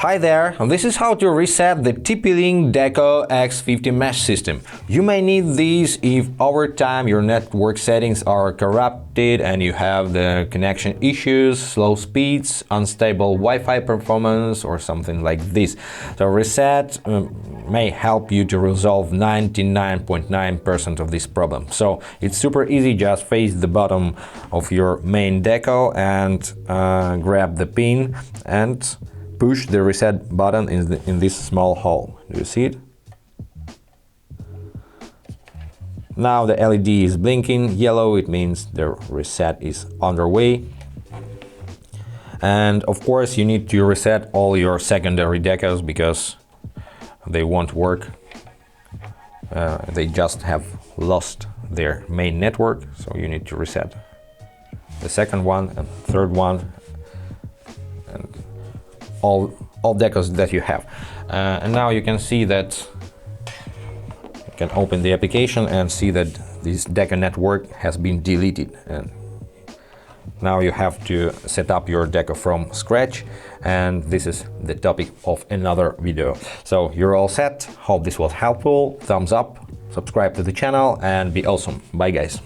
Hi there, this is how to reset the TP-Link Deco X50 mesh system. You may need these if over time your network settings are corrupted and you have the connection issues, slow speeds, unstable Wi-Fi performance or something like this. So reset may help you to resolve 99.9% of this problem. So it's super easy, just face the bottom of your main deco and grab the pin and push the reset button in this small hole. Do you see it? Now the LED is blinking yellow, it means the reset is underway. And of course you need to reset all your secondary decos because they won't work. They just have lost their main network, so you need to reset the second one and third one and all decos that you have. And now you can see that you can open the application and see that this deco network has been deleted, and now you have to set up your deco from scratch, and this is the topic of another video. So you're all set. Hope this was helpful. Thumbs up, subscribe to the channel, and be awesome. Bye guys.